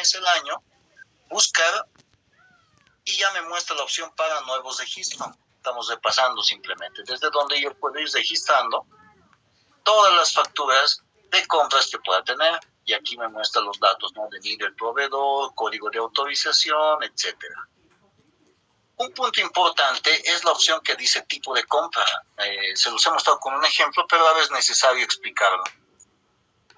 mes, el año, buscar y ya me muestra la opción para nuevos registros. Estamos repasando simplemente desde donde yo puedo ir registrando todas las facturas de compras que pueda tener. Y aquí me muestra los datos, ¿no? De NID del proveedor, código de autorización, etcétera. Un punto importante es la opción que dice tipo de compra. Se los he mostrado con un ejemplo, pero ahora es necesario explicarlo.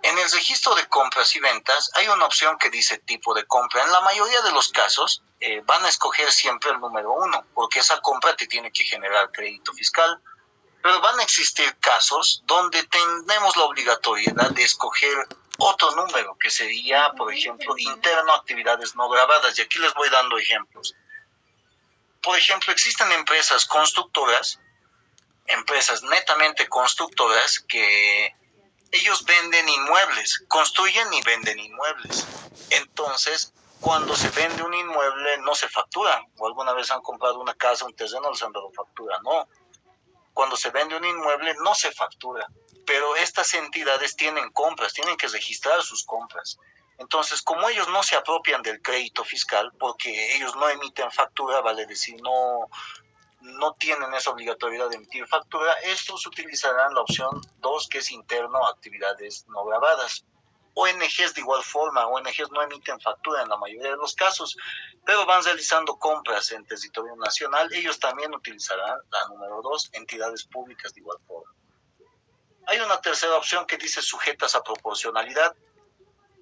En el registro de compras y ventas hay una opción que dice tipo de compra. En la mayoría de los casos van a escoger siempre el número 1, porque esa compra te tiene que generar crédito fiscal. Pero van a existir casos donde tenemos la obligatoriedad de escoger otro número, que sería, por ejemplo, interno actividades no grabadas. Y aquí les voy dando ejemplos. Por ejemplo, existen empresas constructoras, empresas netamente constructoras, que ellos venden inmuebles, construyen y venden inmuebles. Entonces, cuando se vende un inmueble no se factura. O alguna vez han comprado una casa, un terreno, les han dado factura. No. Cuando se vende un inmueble no se factura. Pero estas entidades tienen compras, tienen que registrar sus compras. Entonces, como ellos no se apropian del crédito fiscal, porque ellos no emiten factura, vale decir, no tienen esa obligatoriedad de emitir factura, estos utilizarán la opción 2, que es interno, actividades no grabadas. ONGs de igual forma, ONGs no emiten factura en la mayoría de los casos, pero van realizando compras en territorio nacional, ellos también utilizarán la número 2, entidades públicas de igual forma. Hay una tercera opción que dice sujetas a proporcionalidad.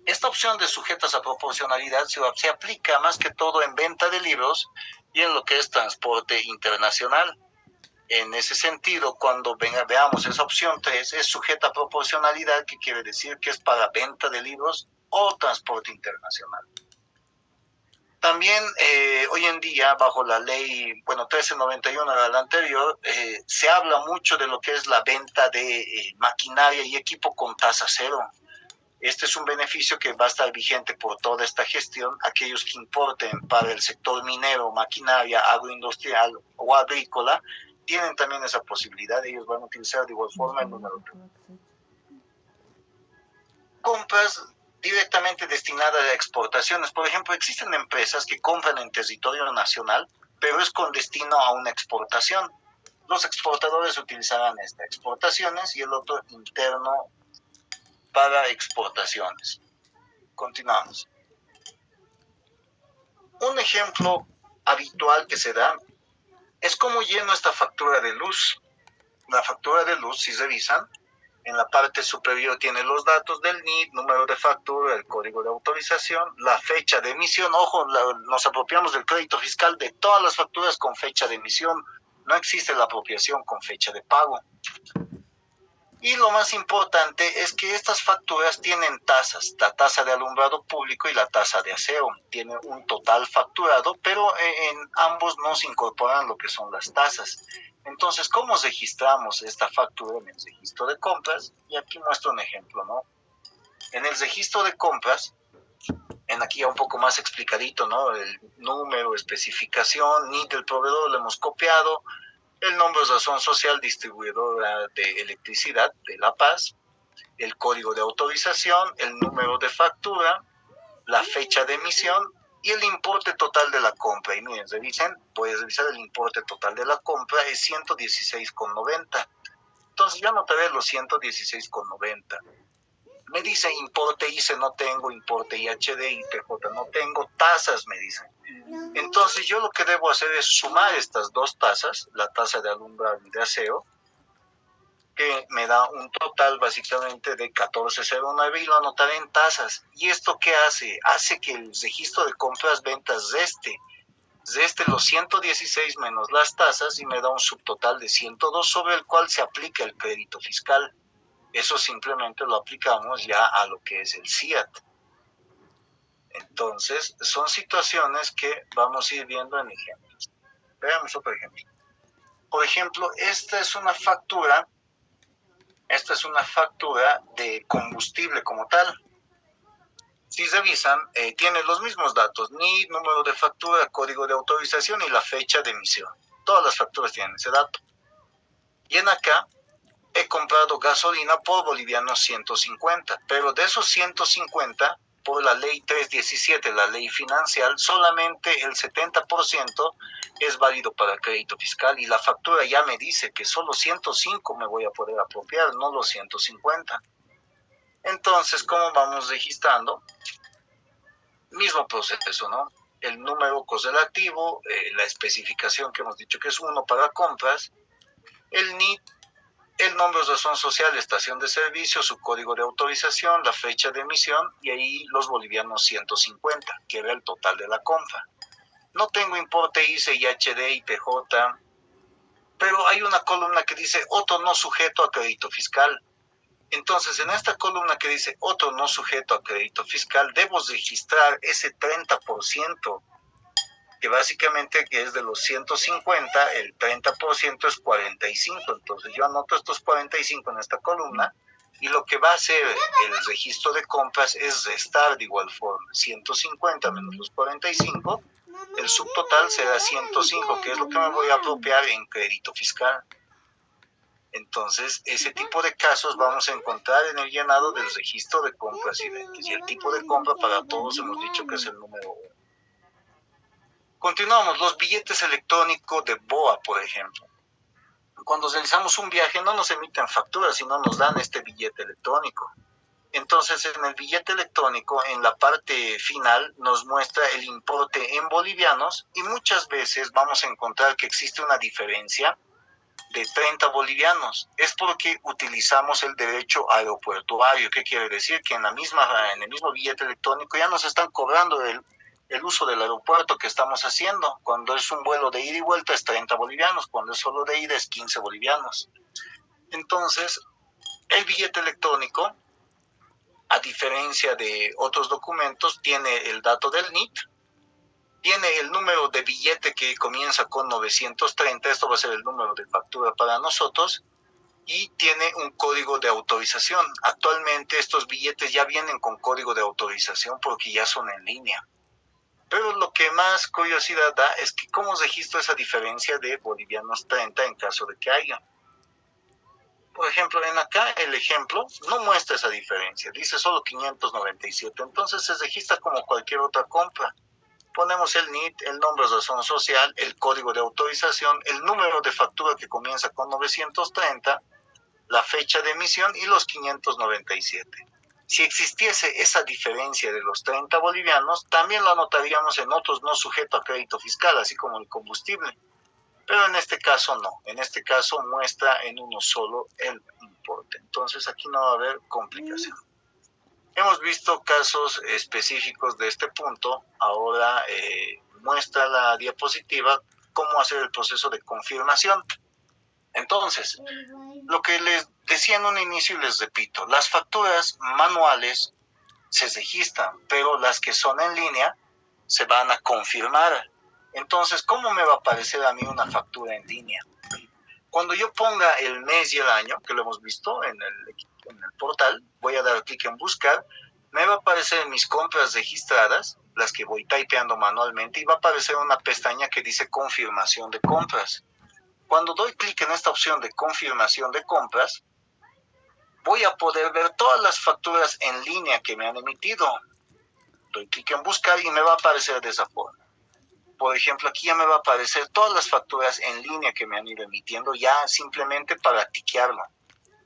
Esta opción de sujetas a proporcionalidad se aplica más que todo en venta de libros y en lo que es transporte internacional. En ese sentido, cuando veamos esa opción 3, es sujeta a proporcionalidad, que quiere decir que es para venta de libros o transporte internacional. También hoy en día, bajo la ley 1391, la anterior, se habla mucho de lo que es la venta de maquinaria y equipo con tasa cero. Este es un beneficio que va a estar vigente por toda esta gestión. Aquellos que importen para el sector minero, maquinaria, agroindustrial o agrícola, tienen también esa posibilidad. Ellos van a utilizar de igual forma el número 3. Compras directamente destinadas a exportaciones. Por ejemplo, existen empresas que compran en territorio nacional, pero es con destino a una exportación. Los exportadores utilizarán estas exportaciones y el otro interno para exportaciones. Continuamos. Un ejemplo habitual que se da es cómo lleno esta factura de luz. La factura de luz, si revisan, en la parte superior tiene los datos del NID, número de factura, el código de autorización, la fecha de emisión. Ojo, nos apropiamos del crédito fiscal de todas las facturas con fecha de emisión. No existe la apropiación con fecha de pago. Y lo más importante es que estas facturas tienen tasas, la tasa de alumbrado público y la tasa de aseo. Tienen un total facturado, pero en ambos no se incorporan lo que son las tasas. Entonces, ¿cómo registramos esta factura en el registro de compras? Y aquí muestro un ejemplo, ¿no? En el registro de compras, en aquí ya un poco más explicadito, ¿no? El número, especificación, NID del proveedor lo hemos copiado. El nombre de razón social, distribuidora de electricidad de La Paz, el código de autorización, el número de factura, la fecha de emisión y el importe total de la compra. Y miren, puedes revisar el importe total de la compra, es 116,90. Entonces yo anotaré los 116,90. Me dice importe ICE no tengo, importe IHD, ITJ no tengo, tasas me dicen. Entonces yo lo que debo hacer es sumar estas dos tasas, la tasa de alumbrado y de aseo, que me da un total básicamente de 14,09 y lo anotaré en tasas. ¿Y esto qué hace? Hace que el registro de compras-ventas reste los 116 menos las tasas y me da un subtotal de 102 sobre el cual se aplica el crédito fiscal. Eso simplemente lo aplicamos ya a lo que es el CIAT. Entonces, son situaciones que vamos a ir viendo en ejemplos. Veamos otro ejemplo. Por ejemplo, esta es una factura de combustible como tal. Si revisan, tiene los mismos datos, NID, número de factura, código de autorización y la fecha de emisión. Todas las facturas tienen ese dato. Y en acá, he comprado gasolina por bolivianos 150, pero de esos 150 por la ley 317, la ley financiera, solamente el 70% es válido para crédito fiscal y la factura ya me dice que solo 105 me voy a poder apropiar, no los 150. Entonces, ¿cómo vamos registrando? Mismo proceso, ¿no? El número correlativo, la especificación que hemos dicho que es 1 para compras, el NIT, el nombre de razón social, estación de servicio, su código de autorización, la fecha de emisión y ahí los bolivianos 150, que era el total de la compra. No tengo importe ICE, IHD, IPJ, pero hay una columna que dice otro no sujeto a crédito fiscal. Entonces, en esta columna que dice otro no sujeto a crédito fiscal, debo registrar ese 30%, que básicamente que es de los 150, el 30% es 45. Entonces, yo anoto estos 45 en esta columna y lo que va a hacer el registro de compras es restar de igual forma. 150 menos los 45, el subtotal será 105, que es lo que me voy a apropiar en crédito fiscal. Entonces, ese tipo de casos vamos a encontrar en el llenado del registro de compras y ventas. Y el tipo de compra para todos hemos dicho que es el número 1. Continuamos, los billetes electrónicos de BOA, por ejemplo. Cuando realizamos un viaje no nos emiten facturas, sino nos dan este billete electrónico. Entonces, en el billete electrónico, en la parte final, nos muestra el importe en bolivianos y muchas veces vamos a encontrar que existe una diferencia de 30 bolivianos. Es porque utilizamos el derecho aeroportuario. ¿Qué quiere decir? Que en el mismo billete electrónico ya nos están cobrando el uso del aeropuerto que estamos haciendo. Cuando es un vuelo de ida y vuelta es 30 bolivianos, cuando es solo de ida es 15 bolivianos. Entonces, el billete electrónico, a diferencia de otros documentos, tiene el dato del NIT, tiene el número de billete que comienza con 930, esto va a ser el número de factura para nosotros, y tiene un código de autorización. Actualmente estos billetes ya vienen con código de autorización porque ya son en línea. Pero lo que más curiosidad da es que cómo registro esa diferencia de bolivianos 30 en caso de que haya. Por ejemplo, en acá el ejemplo no muestra esa diferencia, dice solo 597, entonces se registra como cualquier otra compra. Ponemos el NIT, el nombre de razón social, el código de autorización, el número de factura que comienza con 930, la fecha de emisión y los 597. Si existiese esa diferencia de los 30 bolivianos, también lo anotaríamos en otros no sujetos a crédito fiscal, así como el combustible. Pero en este caso no, en este caso muestra en uno solo el importe. Entonces aquí no va a haber complicación. Hemos visto casos específicos de este punto. Ahora muestra la diapositiva cómo hacer el proceso de confirmación. Entonces, lo que les decía en un inicio y les repito, las facturas manuales se registran, pero las que son en línea se van a confirmar. Entonces, ¿cómo me va a aparecer a mí una factura en línea? Cuando yo ponga el mes y el año, que lo hemos visto en el portal, voy a dar clic en buscar, me va a aparecer mis compras registradas, las que voy typeando manualmente, y va a aparecer una pestaña que dice confirmación de compras. Cuando doy clic en esta opción de confirmación de compras, voy a poder ver todas las facturas en línea que me han emitido. Doy clic en buscar y me va a aparecer de esa forma. Por ejemplo, aquí ya me va a aparecer todas las facturas en línea que me han ido emitiendo, ya simplemente para tiquearlo.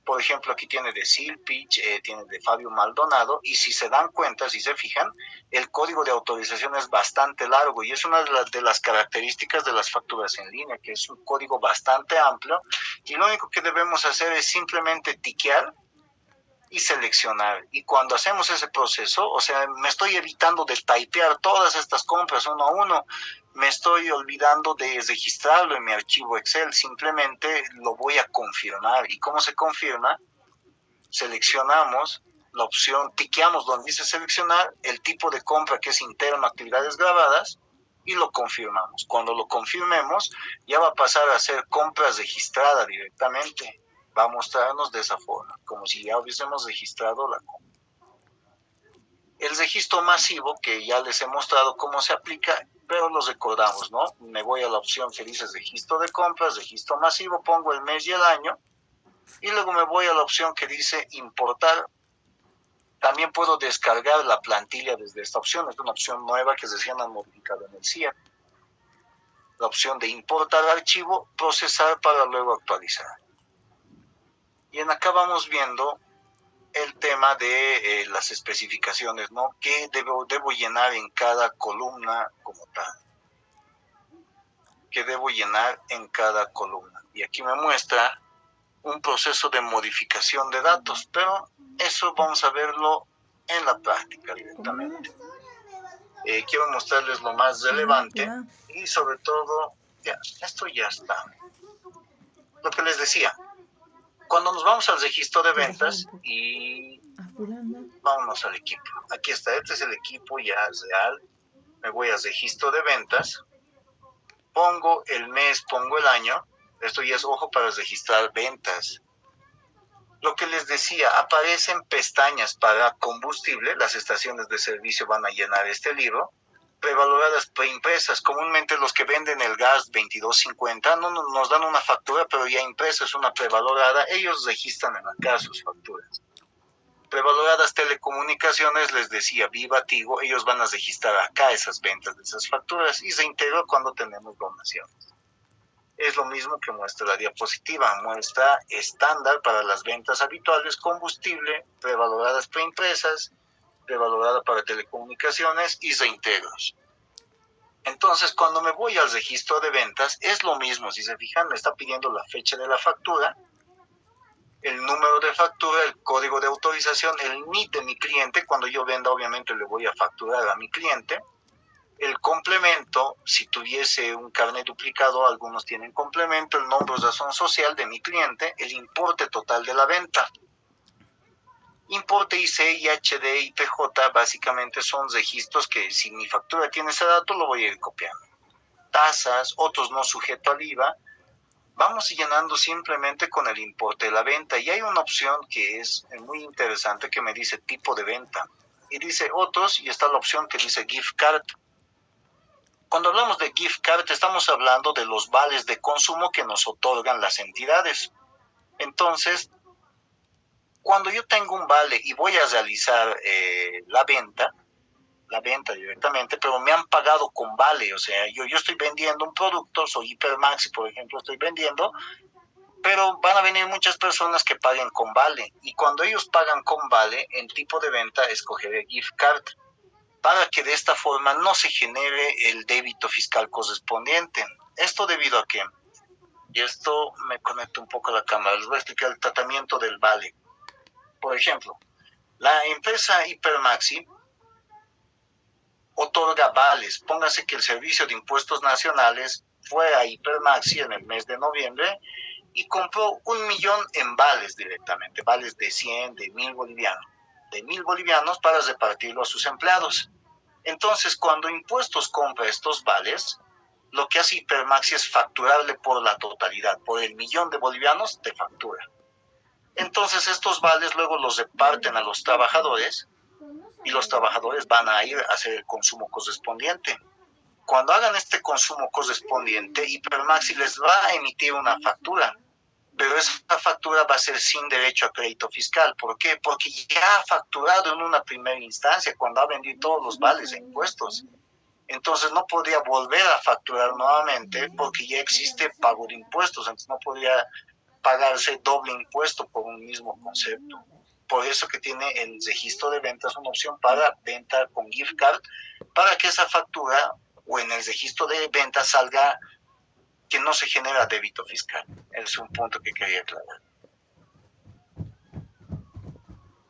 Por ejemplo, aquí tiene de Silpich, tiene de Fabio Maldonado, y si se dan cuenta, si se fijan, el código de autorización es bastante largo y es una de las características de las facturas en línea, que es un código bastante amplio, y lo único que debemos hacer es simplemente tiquear y seleccionar. Y cuando hacemos ese proceso, o sea, me estoy evitando de typear todas estas compras uno a uno, me estoy olvidando de registrarlo en mi archivo Excel, simplemente lo voy a confirmar. ¿Y cómo se confirma? Seleccionamos la opción, tiqueamos donde dice seleccionar, el tipo de compra que es interno, actividades grabadas, y lo confirmamos. Cuando lo confirmemos, ya va a pasar a ser compras registrada directamente. Va a mostrarnos de esa forma, como si ya hubiésemos registrado la compra. El registro masivo, que ya les he mostrado cómo se aplica, pero los recordamos, ¿no? Me voy a la opción que dice registro de compras, registro masivo, pongo el mes y el año, y luego me voy a la opción que dice importar. También puedo descargar la plantilla desde esta opción. Es una opción nueva que recién han modificado en el CIE. La opción de importar archivo, procesar para luego actualizar. Y en acá vamos viendo el tema de las especificaciones, ¿no? ¿Qué debo llenar en cada columna como tal? ¿Qué debo llenar en cada columna? Y aquí me muestra un proceso de modificación de datos, pero eso vamos a verlo en la práctica directamente. Quiero mostrarles lo más relevante y sobre todo, ya, esto ya está. Lo que les decía, cuando nos vamos al registro de ventas y vámonos al equipo. Aquí está, este es el equipo ya real. Me voy al registro de ventas, pongo el mes, pongo el año. Esto ya es, ojo, para registrar ventas. Lo que les decía, aparecen pestañas para combustible, las estaciones de servicio van a llenar este libro, prevaloradas preimpresas. Comúnmente los que venden el gas 22.50 no nos dan una factura, pero ya impresa es una prevalorada, ellos registran en acá sus facturas. Prevaloradas telecomunicaciones, les decía, Viva, Tigo, ellos van a registrar acá esas ventas de esas facturas y se integra cuando tenemos donaciones. Es lo mismo que muestra la diapositiva, muestra estándar para las ventas habituales, combustible, prevaloradas preimpresas, prevalorada para telecomunicaciones y reintegros. Entonces, cuando me voy al registro de ventas, es lo mismo. Si se fijan, me está pidiendo la fecha de la factura, el número de factura, el código de autorización, el NIT de mi cliente. Cuando yo venda, obviamente le voy a facturar a mi cliente. El complemento, si tuviese un carnet duplicado, algunos tienen complemento, el nombre de razón social de mi cliente, el importe total de la venta. Importe IC, IHD y PJ básicamente son registros que si mi factura tiene ese dato lo voy a ir copiando. Tasas, otros no sujeto al IVA. Vamos llenando simplemente con el importe de la venta y hay una opción que es muy interesante que me dice tipo de venta. Y dice otros y está la opción que dice gift card. Cuando hablamos de gift card estamos hablando de los vales de consumo que nos otorgan las entidades. Entonces, cuando yo tengo un vale y voy a realizar la venta directamente, pero me han pagado con vale, o sea, yo estoy vendiendo un producto, soy Hipermaxi, por ejemplo, estoy vendiendo, pero van a venir muchas personas que paguen con vale, y cuando ellos pagan con vale, en tipo de venta escogeré gift card, para que de esta forma no se genere el débito fiscal correspondiente. Esto debido a que, y esto me conecto un poco a la cámara, les voy a explicar el tratamiento del vale. Por ejemplo, la empresa Hipermaxi otorga vales. Póngase que el Servicio de Impuestos Nacionales fue a Hipermaxi en el mes de noviembre y compró 1.000.000 en vales directamente, vales de 100, de 1.000 bolivianos para repartirlo a sus empleados. Entonces, cuando Impuestos compra estos vales, lo que hace Hipermaxi es facturarle por la totalidad, por el 1.000.000 de bolivianos te factura. Entonces, estos vales luego los reparten a los trabajadores y los trabajadores van a ir a hacer el consumo correspondiente. Cuando hagan este consumo correspondiente, Hipermaxi les va a emitir una factura, pero esa factura va a ser sin derecho a crédito fiscal. ¿Por qué? Porque ya ha facturado en una primera instancia cuando ha vendido todos los vales de impuestos. Entonces no podría volver a facturar nuevamente porque ya existe pago de impuestos, entonces no podría pagarse doble impuesto por un mismo concepto. Por eso que tiene el registro de ventas una opción para venta con gift card, para que esa factura o en el registro de ventas salga que no se genera débito fiscal. Es un punto que quería aclarar.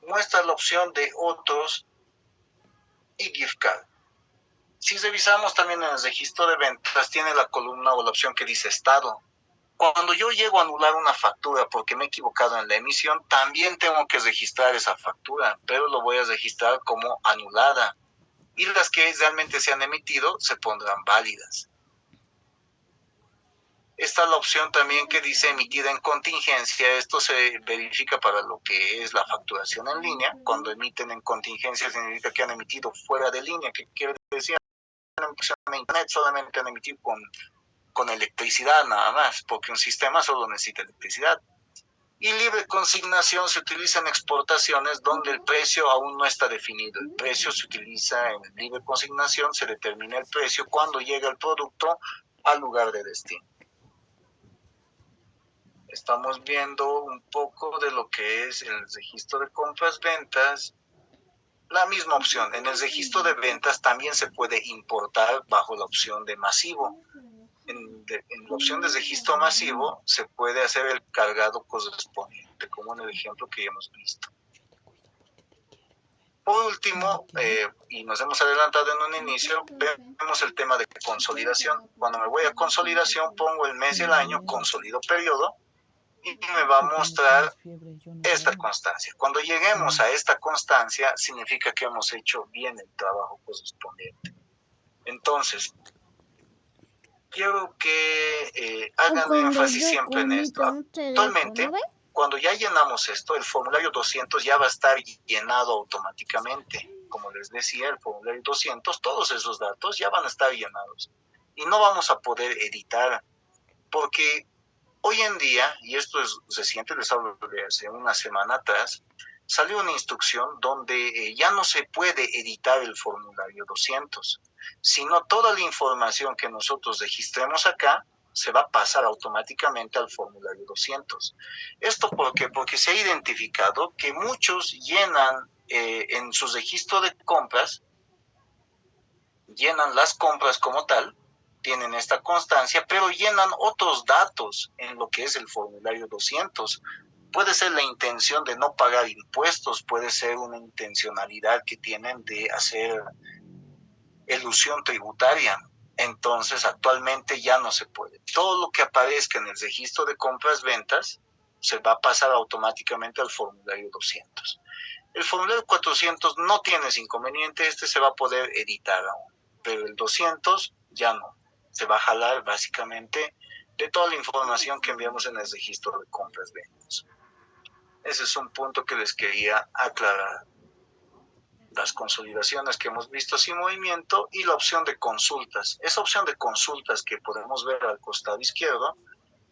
Muestra la opción de otros y gift card. Si revisamos también en el registro de ventas, tiene la columna o la opción que dice estado. Cuando yo llego a anular una factura porque me he equivocado en la emisión, también tengo que registrar esa factura, pero lo voy a registrar como anulada. Y las que realmente se han emitido se pondrán válidas. Está la opción también que dice emitida en contingencia. Esto se verifica para lo que es la facturación en línea. Cuando emiten en contingencia significa que han emitido fuera de línea, que quiere decir en internet solamente han emitido con electricidad nada más, porque un sistema solo necesita electricidad. Y libre consignación se utiliza en exportaciones donde el precio aún no está definido. El precio se utiliza en libre consignación, se determina el precio cuando llega el producto al lugar de destino. Estamos viendo un poco de lo que es el registro de compras-ventas. La misma opción. En el registro de ventas también se puede importar bajo la opción de masivo. En la opción de registro masivo se puede hacer el cargado correspondiente, como en el ejemplo que ya hemos visto. Por último, y nos hemos adelantado en un inicio, vemos el tema de consolidación. Cuando me voy a consolidación, pongo el mes y el año, consolido periodo, y me va a mostrar esta constancia. Cuando lleguemos a esta constancia, significa que hemos hecho bien el trabajo correspondiente. Entonces, quiero que hagan énfasis siempre en esto. Actualmente, cuando ya llenamos esto, el formulario 200 ya va a estar llenado automáticamente. Como les decía, el formulario 200, todos esos datos ya van a estar llenados. Y no vamos a poder editar, porque hoy en día, y esto es reciente, les hablo de hace una semana atrás, salió una instrucción donde ya no se puede editar el formulario 200, sino toda la información que nosotros registremos acá se va a pasar automáticamente al formulario 200. ¿Esto por qué? Porque se ha identificado que muchos llenan en su registro de compras, llenan las compras como tal, tienen esta constancia, pero llenan otros datos en lo que es el formulario 200. Puede ser la intención de no pagar impuestos, puede ser una intencionalidad que tienen de hacer elusión tributaria. Entonces, actualmente ya no se puede. Todo lo que aparezca en el registro de compras-ventas se va a pasar automáticamente al formulario 200. El formulario 400 no tiene ese inconveniente, este se va a poder editar aún, pero el 200 ya no. Se va a jalar básicamente de toda la información que enviamos en el registro de compras-ventas. Ese es un punto que les quería aclarar. Las consolidaciones que hemos visto sin movimiento y la opción de consultas. Esa opción de consultas que podemos ver al costado izquierdo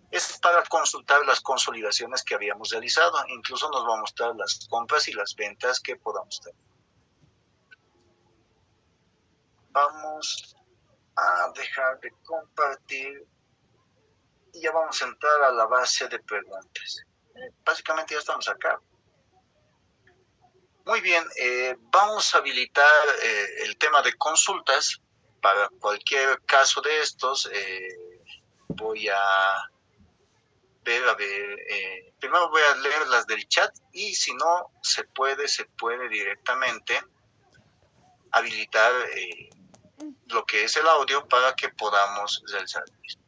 es para consultar las consolidaciones que habíamos realizado. Incluso nos va a mostrar las compras y las ventas que podamos tener. Vamos a dejar de compartir y ya vamos a entrar a la base de preguntas. Básicamente ya estamos acá. Muy bien, vamos a habilitar el tema de consultas. Para cualquier caso de estos, voy a ver, primero voy a leer las del chat y si no se puede directamente habilitar lo que es el audio para que podamos realizar el mismo.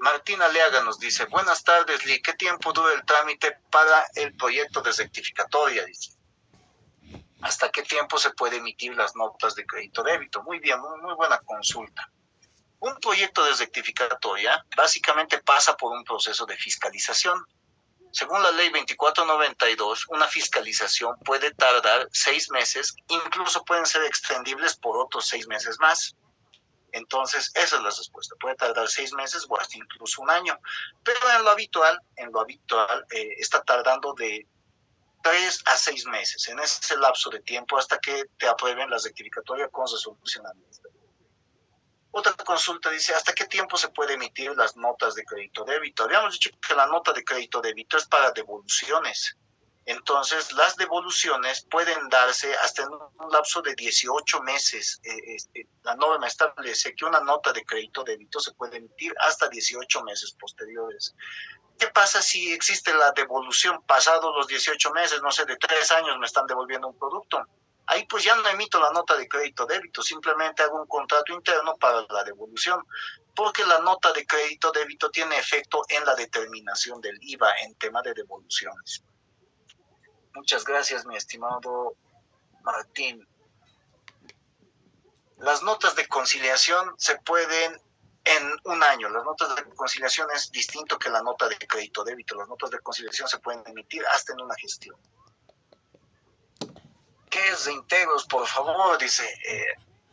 Martina Leaga nos dice, buenas tardes, Lee, ¿qué tiempo dura el trámite para el proyecto de rectificatoria? Dice, ¿hasta qué tiempo se puede emitir las notas de crédito débito? Muy bien, muy buena consulta. Un proyecto de rectificatoria básicamente pasa por un proceso de fiscalización. Según la ley 2492, una fiscalización puede tardar 6 meses, incluso pueden ser extendibles por otros 6 meses más. Entonces, esa es la respuesta. Puede tardar 6 meses o hasta incluso un año. Pero en lo habitual está tardando de 3 a 6 meses, en ese lapso de tiempo hasta que te aprueben la rectificatoria con resolución administrativa. Otra consulta dice, ¿hasta qué tiempo se puede emitir las notas de crédito débito? Habíamos dicho que la nota de crédito débito es para devoluciones. Entonces, las devoluciones pueden darse hasta en un lapso de 18 meses. La norma establece que una nota de crédito débito se puede emitir hasta 18 meses posteriores. ¿Qué pasa si existe la devolución pasados los 18 meses, no sé, de 3 años me están devolviendo un producto? Ahí pues ya no emito la nota de crédito débito, simplemente hago un contrato interno para la devolución, porque la nota de crédito débito tiene efecto en la determinación del IVA en tema de devoluciones. Muchas gracias, mi estimado Martín. Las notas de conciliación se pueden en un año. Las notas de conciliación es distinto que la nota de crédito débito. Las notas de conciliación se pueden emitir hasta en una gestión. ¿Qué es reintegros? Por favor, dice.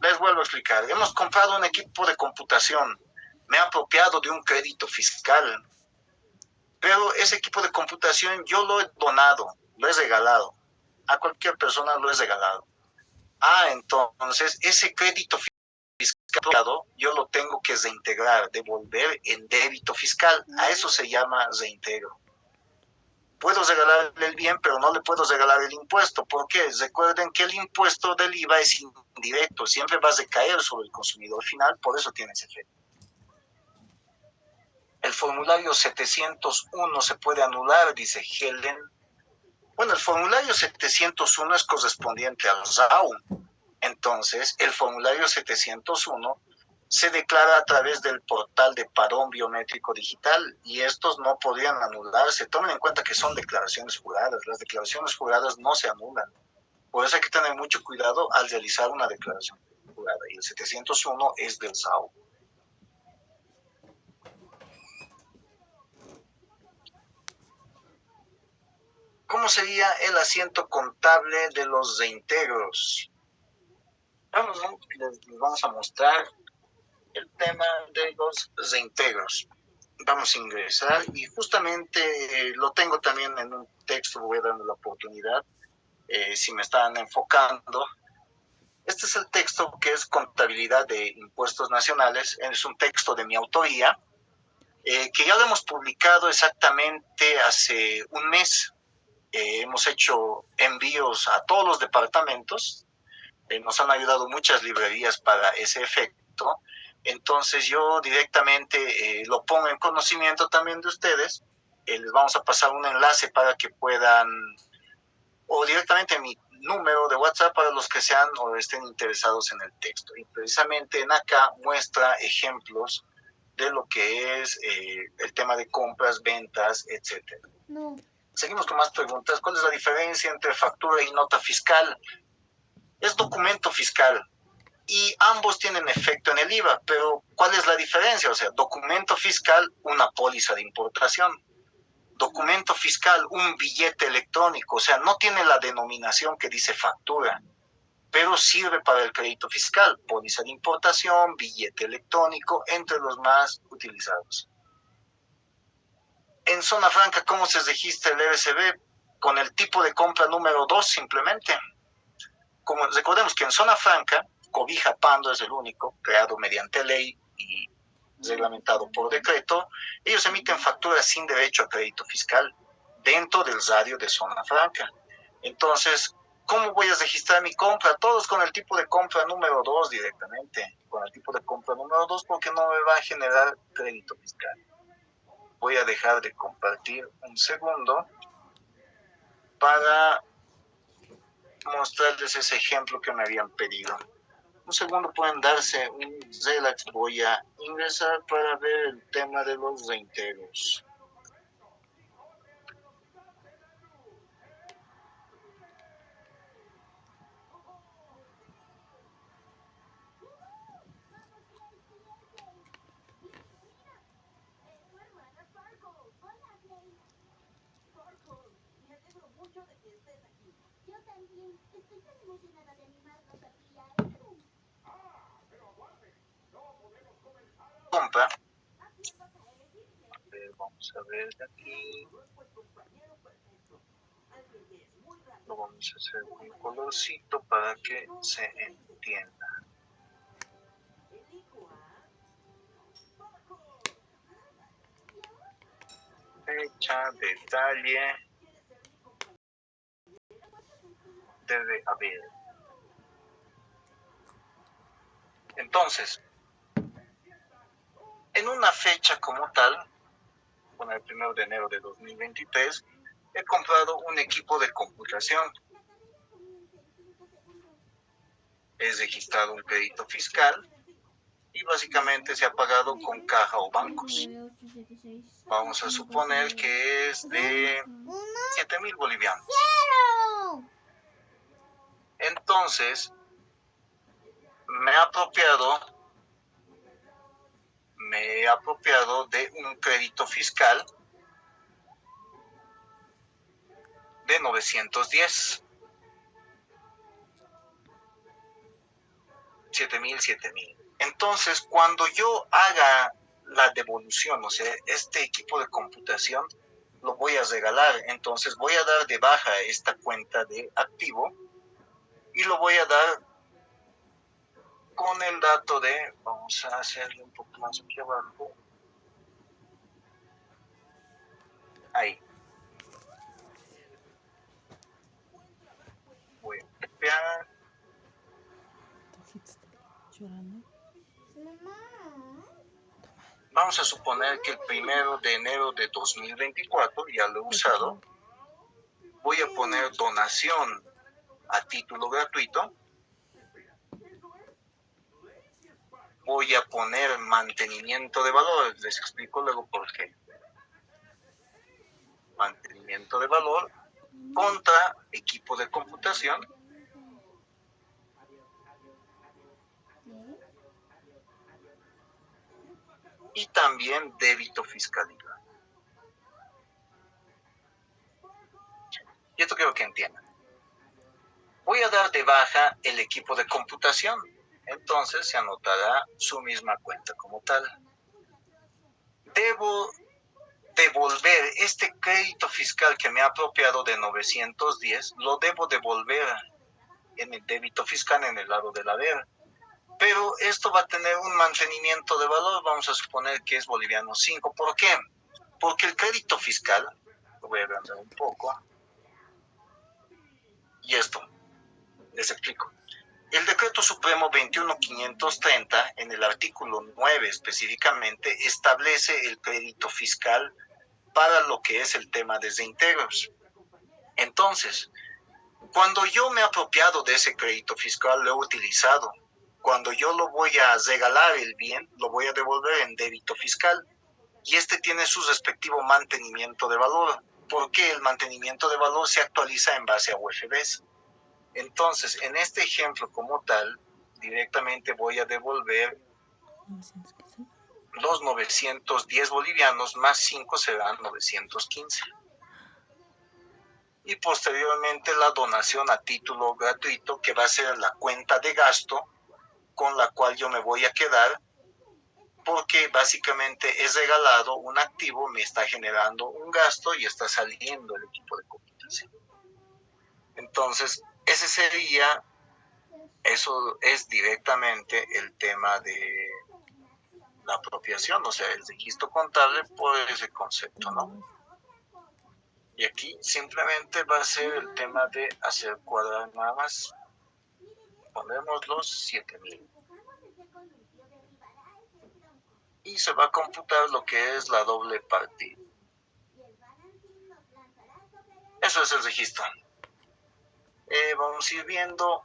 Les vuelvo a explicar. Hemos comprado un equipo de computación. Me he apropiado de un crédito fiscal. Pero ese equipo de computación yo lo he donado, lo he regalado. A cualquier persona lo he regalado. Entonces ese crédito fiscal yo lo tengo que reintegrar, devolver en débito fiscal. A eso se llama reintegro. Puedo regalarle el bien, pero no le puedo regalar el impuesto. ¿Por qué? Recuerden que el impuesto del IVA es indirecto, siempre va a recaer sobre el consumidor final, por eso tiene ese efecto. El formulario 701 se puede anular, dice Helen. Bueno, el formulario 701 es correspondiente al RAU. Entonces, el formulario 701 se declara a través del portal de padrón biométrico digital y estos no podrían anularse. Tomen en cuenta que son declaraciones juradas. Las declaraciones juradas no se anulan. Por eso hay que tener mucho cuidado al realizar una declaración jurada. Y el 701 es del SAU. ¿Cómo sería el asiento contable de los reintegros? Les vamos a mostrar el tema de los reintegros. Vamos a ingresar y justamente lo tengo también en un texto, voy a darle la oportunidad, si me están enfocando. Este es el texto que es Contabilidad de Impuestos Nacionales, es un texto de mi autoría, que ya lo hemos publicado exactamente hace un mes. Hemos hecho envíos a todos los departamentos, nos han ayudado muchas librerías para ese efecto. Entonces yo directamente lo pongo en conocimiento también de ustedes. Les vamos a pasar un enlace para que puedan, o directamente mi número de WhatsApp para los que sean o estén interesados en el texto. Y precisamente en acá muestra ejemplos de lo que es el tema de compras, ventas, etcétera. No. Seguimos con más preguntas. ¿Cuál es la diferencia entre factura y nota fiscal? Es documento fiscal y ambos tienen efecto en el IVA, pero ¿cuál es la diferencia? O sea, documento fiscal, una póliza de importación. Documento fiscal, un billete electrónico, o sea, no tiene la denominación que dice factura, pero sirve para el crédito fiscal, póliza de importación, billete electrónico, entre los más utilizados. En zona franca, ¿cómo se registra el RCB? Con el tipo de compra número 2 simplemente. Como recordemos que en zona franca, Cobija Pando es el único, creado mediante ley y reglamentado por decreto, ellos emiten facturas sin derecho a crédito fiscal dentro del radio de zona franca. Entonces, ¿cómo voy a registrar mi compra? Todos con el tipo de compra número 2 directamente, con el tipo de compra número 2 porque no me va a generar crédito fiscal. Voy a dejar de compartir un segundo para mostrarles ese ejemplo que me habían pedido. Un segundo, pueden darse un relax. Voy a ingresar para ver el tema de los reintegros. Compra. Vamos a ver aquí. Lo vamos a hacer con colorcito para que se entienda. Fecha, detalle. Debe haber. Entonces, en una fecha como tal, con el 1 de enero de 2023, he comprado un equipo de computación. He registrado un crédito fiscal y básicamente se ha pagado con caja o bancos. Vamos a suponer que es de 7,000 bolivianos. Entonces, me he apropiado de un crédito fiscal de 910. 7,000. Entonces, cuando yo haga la devolución, o sea, este equipo de computación lo voy a regalar. Entonces voy a dar de baja esta cuenta de activo y lo voy a dar con el dato de, vamos a hacerle un poco más aquí abajo, ahí. Voy a copiar. Vamos a suponer que el 1 de enero de 2024, ya lo he usado, voy a poner donación a título gratuito. Voy a poner mantenimiento de valor. Les explico luego por qué. Mantenimiento de valor contra equipo de computación. Y también débito fiscal. Y esto quiero que entiendan. Voy a dar de baja el equipo de computación. Entonces se anotará su misma cuenta como tal. Debo devolver este crédito fiscal que me ha apropiado de 910, lo debo devolver en el débito fiscal en el lado del haber. Pero esto va a tener un mantenimiento de valor, vamos a suponer que es boliviano 5. ¿Por qué? Porque el crédito fiscal, lo voy a agrandar un poco, y esto, les explico. El Decreto Supremo 21530, en el artículo 9 específicamente, establece el crédito fiscal para lo que es el tema de reintegros. Entonces, cuando yo me he apropiado de ese crédito fiscal, lo he utilizado. Cuando yo lo voy a regalar el bien, lo voy a devolver en débito fiscal. Y este tiene su respectivo mantenimiento de valor, porque el mantenimiento de valor se actualiza en base a UFBs. Entonces, en este ejemplo como tal, directamente voy a devolver los 910 bolivianos más 5 serán 915. Y posteriormente la donación a título gratuito, que va a ser la cuenta de gasto con la cual yo me voy a quedar, porque básicamente es regalado un activo, me está generando un gasto y está saliendo el equipo de computación. Entonces, eso es directamente el tema de la apropiación, o sea, el registro contable por ese concepto, ¿no? Y aquí simplemente va a ser el tema de hacer cuadrar nada más. Ponemos los 7000. Y se va a computar lo que es la doble partida. Eso es el registro. Vamos a ir viendo.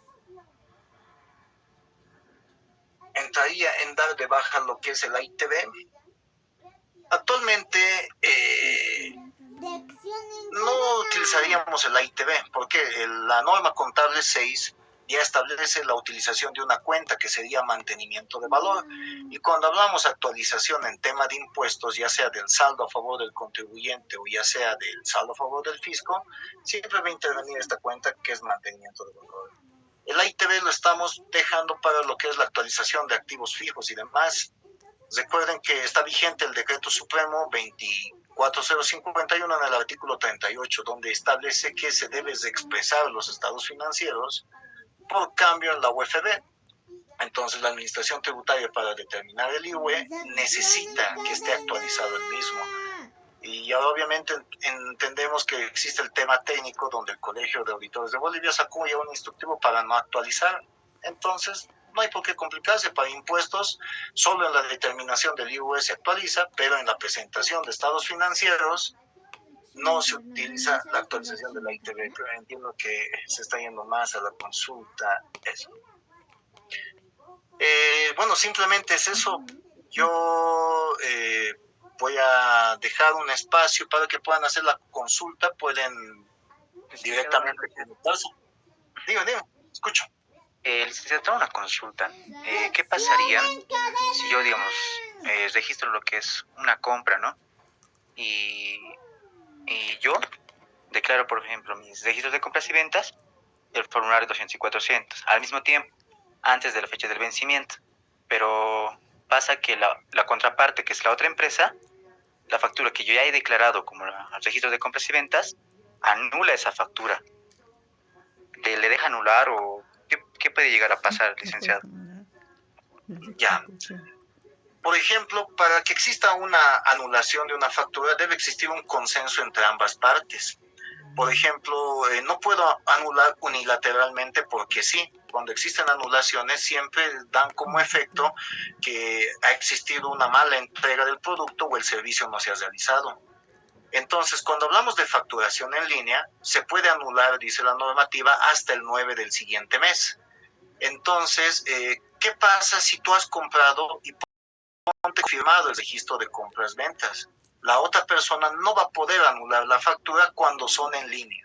Entraría en dar de baja lo que es el ITV. Actualmente no utilizaríamos el ITV porque la norma contable 6 ya establece la utilización de una cuenta que sería mantenimiento de valor. Y cuando hablamos actualización en tema de impuestos, ya sea del saldo a favor del contribuyente o ya sea del saldo a favor del fisco, siempre va a intervenir esta cuenta que es mantenimiento de valor. El ITV lo estamos dejando para lo que es la actualización de activos fijos y demás. Recuerden que está vigente el Decreto Supremo 24051 en el artículo 38, donde establece que se deben de expresar los estados financieros por cambio en la UFB. Entonces, la Administración Tributaria, para determinar el IUE, necesita que esté actualizado el mismo. Y obviamente entendemos que existe el tema técnico donde el Colegio de Auditores de Bolivia sacó ya un instructivo para no actualizar. Entonces, no hay por qué complicarse. Para impuestos, solo en la determinación del IUE se actualiza, pero en la presentación de estados financieros no se utiliza la actualización de la ITV. Pero entiendo que se está yendo más a la consulta. Eso. Bueno, simplemente es eso. Yo voy a dejar un espacio para que puedan hacer la consulta. Pueden directamente conectarse. Digo, escucho. Licenciado, tengo una consulta. ¿Qué pasaría si yo, digamos, registro lo que es una compra, ¿no? Y yo declaro, por ejemplo, mis registros de compras y ventas, el formulario 200 y 400, al mismo tiempo, antes de la fecha del vencimiento. Pero pasa que la contraparte, que es la otra empresa, la factura que yo ya he declarado como al registro de compras y ventas, anula esa factura. ¿Le deja anular o qué puede llegar a pasar, licenciado? Ya. Por ejemplo, para que exista una anulación de una factura debe existir un consenso entre ambas partes. Por ejemplo, no puedo anular unilateralmente porque sí. Cuando existen anulaciones siempre dan como efecto que ha existido una mala entrega del producto o el servicio no se ha realizado. Entonces, cuando hablamos de facturación en línea, se puede anular, dice la normativa, hasta el 9 del siguiente mes. Entonces, ¿qué pasa si tú has comprado y ponte firmado el registro de compras-ventas? La otra persona no va a poder anular la factura cuando son en línea.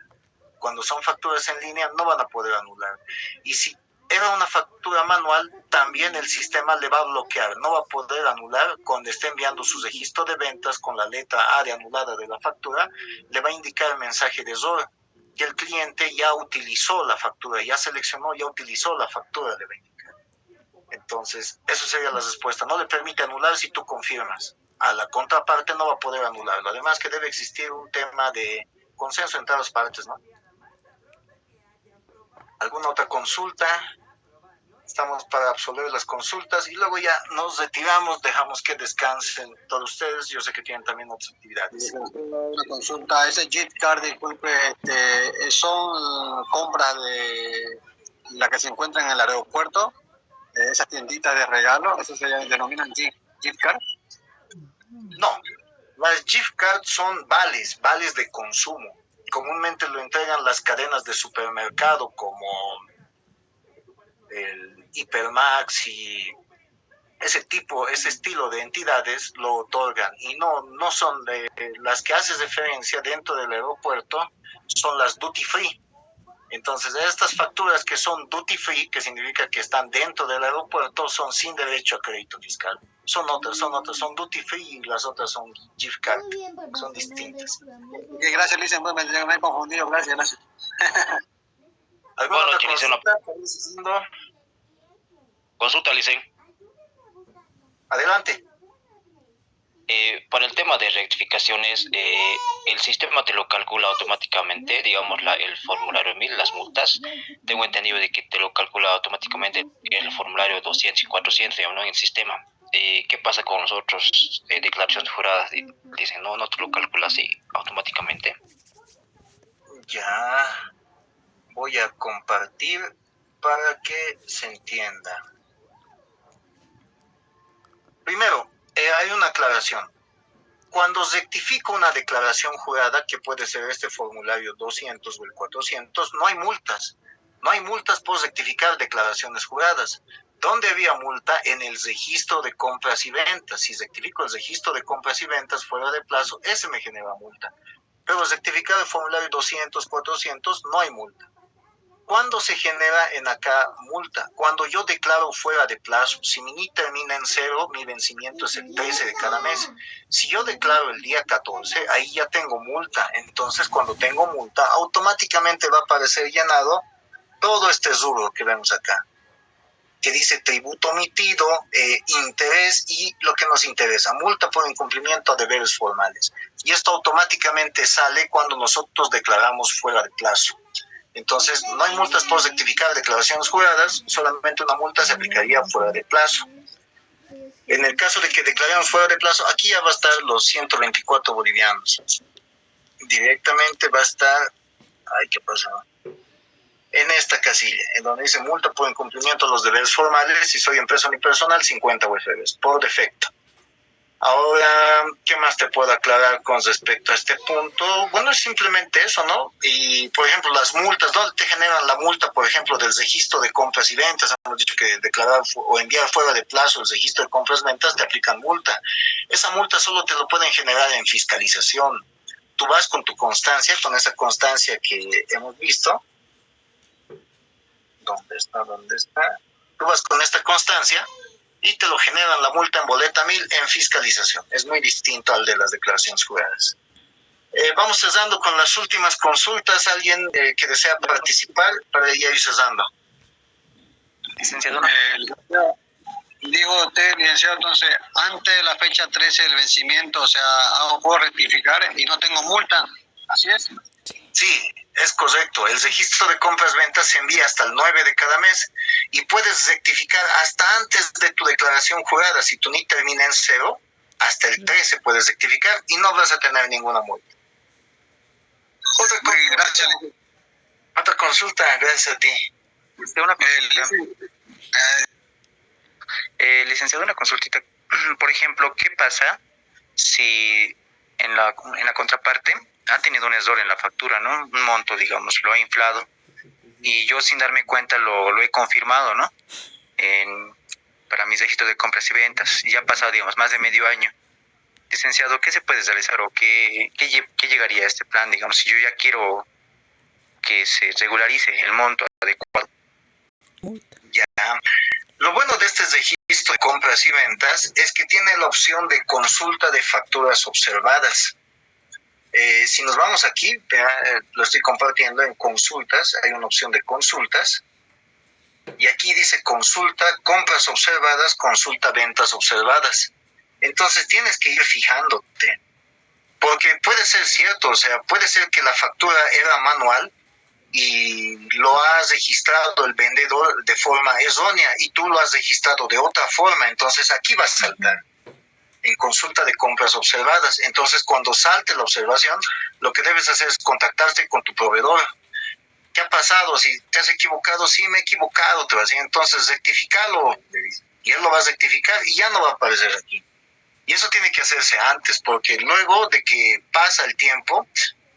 Cuando son facturas en línea no van a poder anular. Y si era una factura manual, también el sistema le va a bloquear, no va a poder anular cuando esté enviando su registro de ventas con la letra A de anulada de la factura, le va a indicar el mensaje de error, que el cliente ya utilizó la factura, ya seleccionó, ya utilizó la factura, le va a indicar. Entonces, eso sería la respuesta. No le permite anular si tú confirmas. A la contraparte no va a poder anularlo. Además que debe existir un tema de consenso entre las partes, ¿no? ¿Alguna otra consulta? Estamos para absolver las consultas y luego ya nos retiramos, dejamos que descansen todos ustedes. Yo sé que tienen también otras actividades. Una consulta, ese gift card, disculpe, son compras de la que se encuentran en el aeropuerto, esas tienditas de regalo, eso se denominan gift card. No, las gift cards son vales de consumo. Comúnmente lo entregan las cadenas de supermercado como el Hipermax y ese estilo de entidades lo otorgan y no son de las que haces referencia dentro del aeropuerto, son las duty free. Entonces, estas facturas que son duty free, que significa que están dentro del aeropuerto, son sin derecho a crédito fiscal. Son son duty free y las otras son gift card, son distintas. Gracias, Lice, me he confundido, gracias. ¿Alguna otra consulta? Consulta, Licen. Adelante. Para el tema de rectificaciones, el sistema te lo calcula automáticamente, digamos, el formulario 1000, las multas. Tengo entendido de que te lo calcula automáticamente el formulario 200 y 400, digamos, ¿no? En el sistema. ¿Qué pasa con los otros declaraciones juradas? Dicen, no te lo calcula así automáticamente. Ya, voy a compartir para que se entienda. Primero, hay una aclaración. Cuando rectifico una declaración jurada, que puede ser este formulario 200 o el 400, no hay multas. No hay multas por rectificar declaraciones juradas. ¿Dónde había multa? En el registro de compras y ventas. Si rectifico el registro de compras y ventas fuera de plazo, ese me genera multa. Pero rectificar el formulario 200, 400, no hay multa. ¿Cuándo se genera en acá multa? Cuando yo declaro fuera de plazo. Si mi NIE termina en 0, mi vencimiento es el 13 de cada mes. Si yo declaro el día 14, ahí ya tengo multa. Entonces, cuando tengo multa, automáticamente va a aparecer llenado todo este rubro que vemos acá, que dice tributo omitido, interés y lo que nos interesa, multa por incumplimiento de deberes formales. Y esto automáticamente sale cuando nosotros declaramos fuera de plazo. Entonces, no hay multas por rectificar declaraciones juradas, solamente una multa se aplicaría fuera de plazo. En el caso de que declaremos fuera de plazo, aquí ya va a estar los 124 bolivianos. Directamente va a estar, ¿qué pasó? En esta casilla, en donde dice multa por incumplimiento de los deberes formales, si soy empresa unipersonal, 50 UFBs, por defecto. Ahora, ¿qué más te puedo aclarar con respecto a este punto? Bueno, es simplemente eso, ¿no? Y, por ejemplo, las multas, ¿dónde te generan la multa, por ejemplo, del registro de compras y ventas? Hemos dicho que declarar o enviar fuera de plazo el registro de compras y ventas te aplican multa. Esa multa solo te lo pueden generar en fiscalización. Tú vas con tu constancia, con esa constancia que hemos visto. ¿Dónde está? Tú vas con esta constancia y te lo generan la multa en boleta 1000 en fiscalización. Es muy distinto al de las declaraciones juradas. Vamos cerrando con las últimas consultas. ¿Alguien que desea participar para ya ir cerrando? Licenciado. Digo, usted, licenciado, entonces, antes de la fecha 13 del vencimiento, o sea, puedo rectificar y no tengo multa. ¿Así es? Sí, es correcto. El registro de compras-ventas se envía hasta el 9 de cada mes y puedes rectificar hasta antes de tu declaración jurada. Si tu NIT termina en 0, hasta el 13 puedes rectificar y no vas a tener ninguna multa. Otra consulta, Gracias. otra consulta, gracias a ti. Una consulta. Licenciado, una consultita. Por ejemplo, ¿qué pasa si en la contraparte ha tenido un error en la factura, ¿no? Un monto, digamos, lo ha inflado y yo sin darme cuenta lo he confirmado, ¿no? Para mis registros de compras y ventas. Y ya ha pasado, digamos, más de medio año. Licenciado, ¿qué se puede realizar o qué llegaría a este plan, digamos, si yo ya quiero que se regularice el monto adecuado? Ya. Lo bueno de este registro de compras y ventas es que tiene la opción de consulta de facturas observadas. Si nos vamos aquí, lo estoy compartiendo en consultas, hay una opción de consultas, y aquí dice consulta compras observadas, consulta ventas observadas. Entonces tienes que ir fijándote, porque puede ser cierto, o sea, puede ser que la factura era manual y lo has registrado el vendedor de forma errónea y tú lo has registrado de otra forma, entonces aquí va a saltar en consulta de compras observadas. Entonces cuando salte la observación, lo que debes hacer es contactarte con tu proveedor. ¿Qué ha pasado? Si te has equivocado, sí me he equivocado, te va a decir, entonces rectificalo, y él lo va a rectificar y ya no va a aparecer aquí. Y eso tiene que hacerse antes, porque luego de que pasa el tiempo,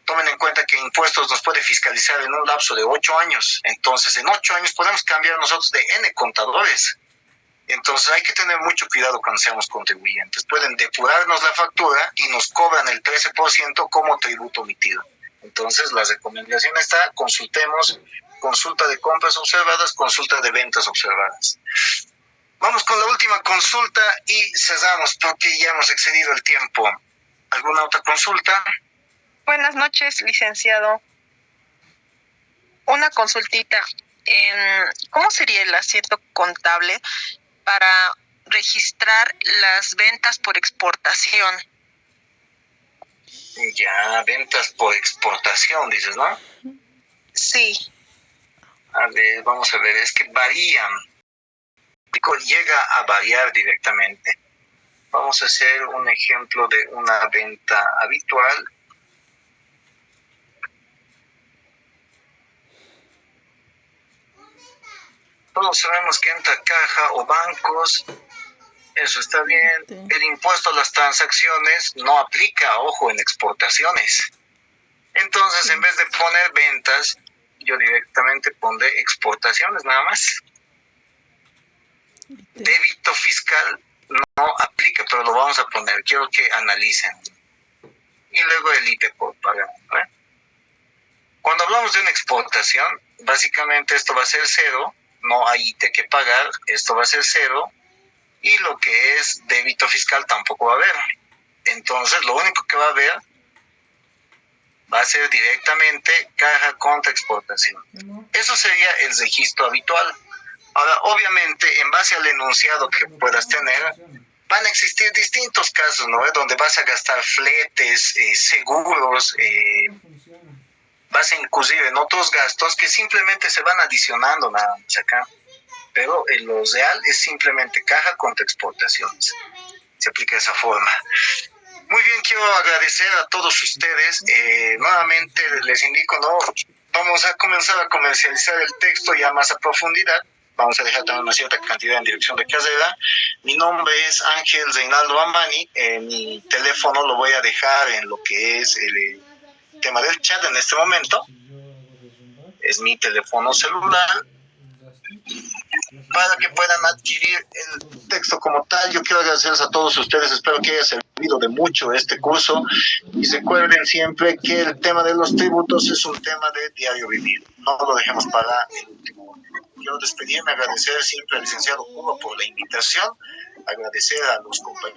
tomen en cuenta que impuestos nos puede fiscalizar en un lapso de 8 años. Entonces, en 8 años podemos cambiar nosotros de N contadores. Entonces, hay que tener mucho cuidado cuando seamos contribuyentes. Pueden depurarnos la factura y nos cobran el 13% como tributo omitido. Entonces, la recomendación está, consultemos, consulta de compras observadas, consulta de ventas observadas. Vamos con la última consulta y cerramos porque ya hemos excedido el tiempo. ¿Alguna otra consulta? Buenas noches, licenciado. Una consultita. ¿Cómo sería el asiento contable para registrar las ventas por exportación? Ya, ventas por exportación, dices, ¿no? Sí. A ver, vamos a ver, es que varían. Llega a variar directamente. Vamos a hacer un ejemplo de una venta habitual. Todos sabemos que entra caja o bancos, eso está bien. El impuesto a las transacciones no aplica, ojo, en exportaciones. Entonces, en vez de poner ventas, yo directamente pondré exportaciones nada más. Débito fiscal no aplica, pero lo vamos a poner. Quiero que analicen. Y luego el IP por pagar. Cuando hablamos de una exportación, básicamente esto va a ser 0. No hay IT que pagar, esto va a ser 0. Y lo que es débito fiscal tampoco va a haber. Entonces, lo único que va a haber va a ser directamente caja contra exportación. Eso sería el registro habitual. Ahora, obviamente, en base al enunciado que puedas tener, van a existir distintos casos, ¿no? Donde vas a gastar fletes, seguros, vas a incurrir en otros gastos que simplemente se van adicionando nada más acá. Pero lo real es simplemente caja contra exportaciones. Se aplica de esa forma. Muy bien, quiero agradecer a todos ustedes. Nuevamente les indico, ¿no? Vamos a comenzar a comercializar el texto ya más a profundidad. Vamos a dejar también una cierta cantidad en dirección de carrera. Mi nombre es Ángel Reinaldo Amani. Mi teléfono lo voy a dejar en lo que es el tema del chat en este momento. Es mi teléfono celular. Para que puedan adquirir el texto como tal. Yo quiero agradecerles a todos ustedes. Espero que haya servido de mucho este curso. Y recuerden siempre que el tema de los tributos es un tema de diario vivir. No lo dejemos para el último momento. Quiero despedirme, agradecer siempre al licenciado Hugo por la invitación, agradecer a los compañeros